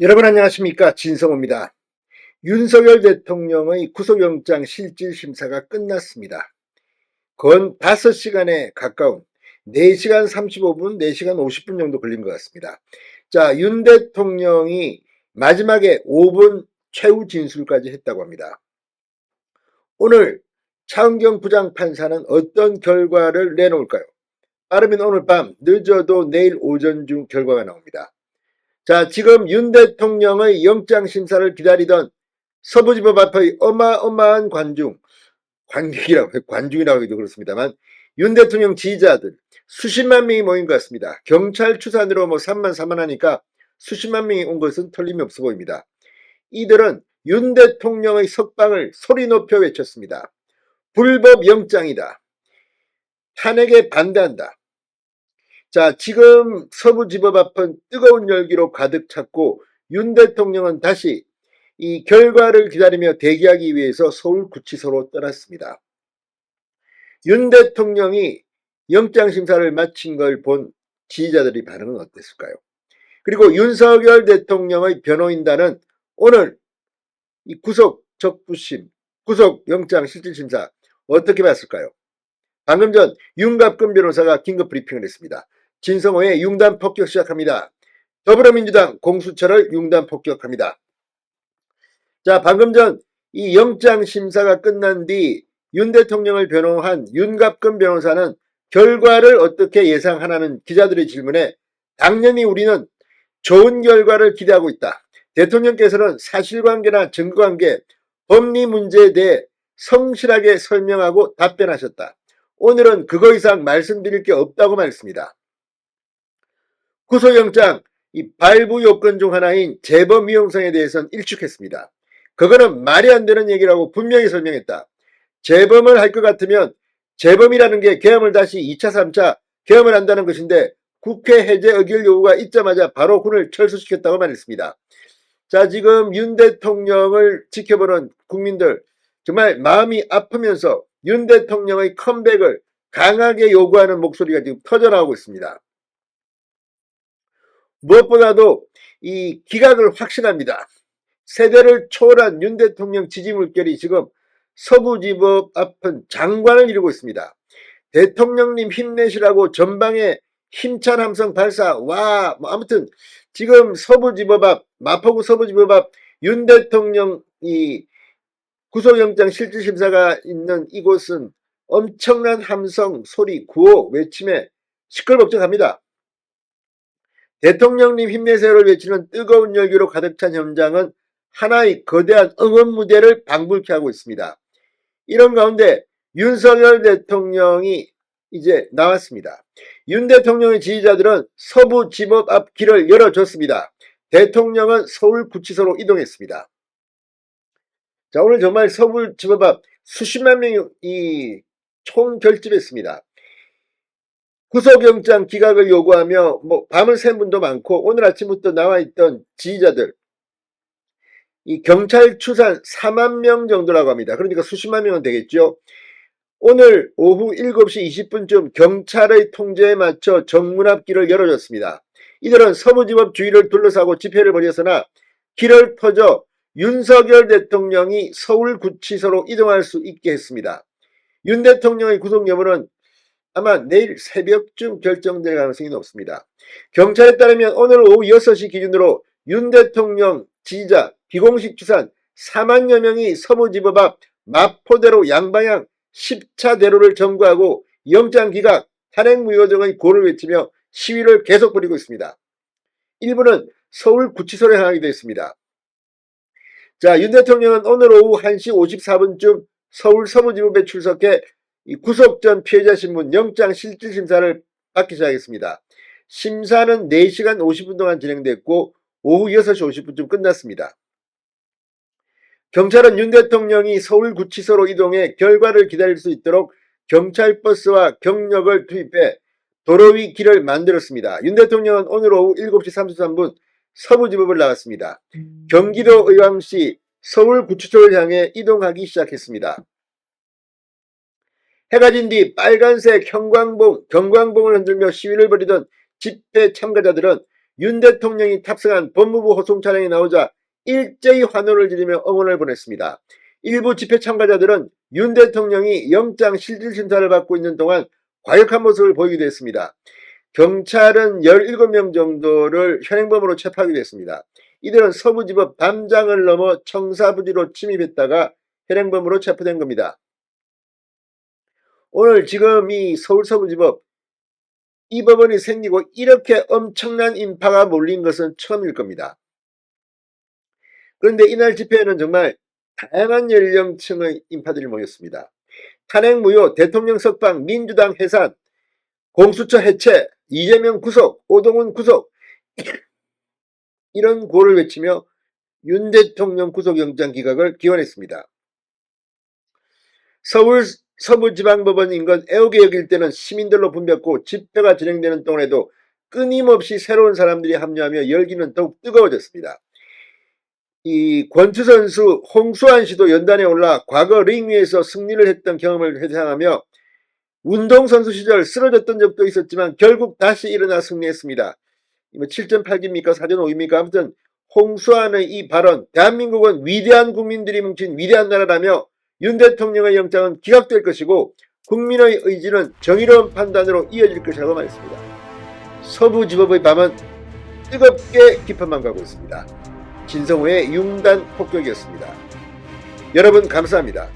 여러분 안녕하십니까, 진성호입니다. 윤석열 대통령의 구속영장 실질심사가 끝났습니다. 건 5시간에 가까운 4시간 35분, 4시간 50분 정도 걸린 것 같습니다. 자, 윤 대통령이 마지막에 5분 최후 진술까지 했다고 합니다. 오늘 차은경 부장판사는 어떤 결과를 내놓을까요? 빠르면 오늘 밤, 늦어도 내일 오전 중 결과가 나옵니다. 자, 지금 윤 대통령의 영장심사를 기다리던 서부지법 앞의 어마어마한 관중이라고 해도 그렇습니다만, 윤 대통령 지지자들 수십만 명이 모인 것 같습니다. 경찰 추산으로 3만 4만 하니까 수십만 명이 온 것은 틀림없어 보입니다. 이들은 윤 대통령의 석방을 소리 높여 외쳤습니다. 불법 영장이다. 탄핵에 반대한다. 자, 지금 서부지법 앞은 뜨거운 열기로 가득 찼고 윤 대통령은 다시 이 결과를 기다리며 대기하기 위해서 서울구치소로 떠났습니다. 윤 대통령이 영장심사를 마친 걸 본 지지자들의 반응은 어땠을까요? 그리고 윤석열 대통령의 변호인단은 오늘 이 구속영장 실질심사 어떻게 봤을까요? 방금 전 윤갑근 변호사가 긴급 브리핑을 했습니다. 진성호의 융단 폭격 시작합니다. 더불어민주당 공수처를 융단 폭격합니다. 자, 방금 전 이 영장 심사가 끝난 뒤 윤 대통령을 변호한 윤갑근 변호사는 결과를 어떻게 예상하라는 기자들의 질문에 당연히 우리는 좋은 결과를 기대하고 있다. 대통령께서는 사실관계나 증거관계, 법리 문제에 대해 성실하게 설명하고 답변하셨다. 오늘은 그거 이상 말씀드릴 게 없다고 말했습니다. 구속영장 이 발부 요건 중 하나인 재범 위험성에 대해서는 일축했습니다. 그거는 말이 안 되는 얘기라고 분명히 설명했다. 재범을 할 것 같으면 재범이라는 게 계엄을 다시 2차, 3차 계엄을 한다는 것인데 국회 해제 의결 요구가 있자마자 바로 군을 철수시켰다고 말했습니다. 자, 지금 윤 대통령을 지켜보는 국민들 정말 마음이 아프면서 윤 대통령의 컴백을 강하게 요구하는 목소리가 지금 터져나오고 있습니다. 무엇보다도 이 기각을 확신합니다. 세대를 초월한 윤 대통령 지지 물결이 지금 서부지법 앞은 장관을 이루고 있습니다. 대통령님 힘내시라고 전방에 힘찬 함성 발사. 와, 아무튼 지금 서부지법 앞, 마포구 서부지법 앞 윤 대통령 이 구속영장 실질심사가 있는 이곳은 엄청난 함성, 소리, 구호, 외침에 시끌벅적합니다. 대통령님 힘내세요를 외치는 뜨거운 열기로 가득 찬 현장은 하나의 거대한 응원 무대를 방불케 하고 있습니다. 이런 가운데 윤석열 대통령이 이제 나왔습니다. 윤 대통령의 지지자들은 서부지법 앞 길을 열어줬습니다. 대통령은 서울구치소로 이동했습니다. 자, 오늘 정말 서울지법 앞 수십만 명이 총결집했습니다. 구속영장 기각을 요구하며 밤을 샌 분도 많고 오늘 아침부터 나와있던 지지자들 이 경찰 추산 4만 명 정도라고 합니다. 그러니까 수십만 명은 되겠죠. 오늘 오후 7시 20분쯤 경찰의 통제에 맞춰 정문 앞 길을 열어줬습니다. 이들은 서부지법 주위를 둘러싸고 집회를 벌였으나 길을 터져 윤석열 대통령이 서울구치소로 이동할 수 있게 했습니다. 윤 대통령의 구속 여부는 아마 내일 새벽쯤 결정될 가능성이 높습니다. 경찰에 따르면 오늘 오후 6시 기준으로 윤 대통령 지지자 비공식 추산 4만여 명이 서부지법 앞 마포대로 양방향 10차 대로를 점거하고 영장 기각, 탄핵 무효 등의 고를 외치며 시위를 계속 벌이고 있습니다. 일부는 서울구치소로 향하기도 했습니다. 자, 윤 대통령은 오늘 오후 1시 54분쯤 서울 서부지법에 출석해 구속 전 피해자 신문 영장 실질심사를 받기 시작했습니다. 심사는 4시간 50분 동안 진행됐고 오후 6시 50분쯤 끝났습니다. 경찰은 윤 대통령이 서울구치소로 이동해 결과를 기다릴 수 있도록 경찰버스와 경력을 투입해 도로 위 길을 만들었습니다. 윤 대통령은 오늘 오후 7시 33분 서부지법을 나갔습니다. 경기도 의왕시 서울구치소를 향해 이동하기 시작했습니다. 해가 진 뒤 빨간색 경광봉을 흔들며 시위를 벌이던 집회 참가자들은 윤 대통령이 탑승한 법무부 호송 차량이 나오자 일제히 환호를 지르며 응원을 보냈습니다. 일부 집회 참가자들은 윤 대통령이 영장 실질심사를 받고 있는 동안 과격한 모습을 보이기도 했습니다. 경찰은 17명 정도를 현행범으로 체포하기도 했습니다. 이들은 서부지법 담장을 넘어 청사부지로 침입했다가 현행범으로 체포된 겁니다. 오늘 지금 이 서울 서부지법 이 법원이 생기고 이렇게 엄청난 인파가 몰린 것은 처음일 겁니다. 그런데 이날 집회에는 정말 다양한 연령층의 인파들이 모였습니다. 탄핵 무효, 대통령 석방, 민주당 해산, 공수처 해체, 이재명 구속, 오동훈 구속 이런 구호를 외치며 윤 대통령 구속영장 기각을 기원했습니다. 서울 서부지방법원 인근 애오게 여길 때는 시민들로 붐볐고 집회가 진행되는 동안에도 끊임없이 새로운 사람들이 합류하며 열기는 더욱 뜨거워졌습니다. 이 권투 선수 홍수환 씨도 연단에 올라 과거 링 위에서 승리를 했던 경험을 회상하며 운동선수 시절 쓰러졌던 적도 있었지만 결국 다시 일어나 승리했습니다. 7.8기입니까? 4.5입니까? 아무튼 홍수환의 이 발언, 대한민국은 위대한 국민들이 뭉친 위대한 나라라며 윤 대통령의 영장은 기각될 것이고 국민의 의지는 정의로운 판단으로 이어질 것이라고 말했습니다. 서부지법의 밤은 뜨겁게 깊어만 가고 있습니다. 진성호의 융단 폭격이었습니다. 여러분 감사합니다.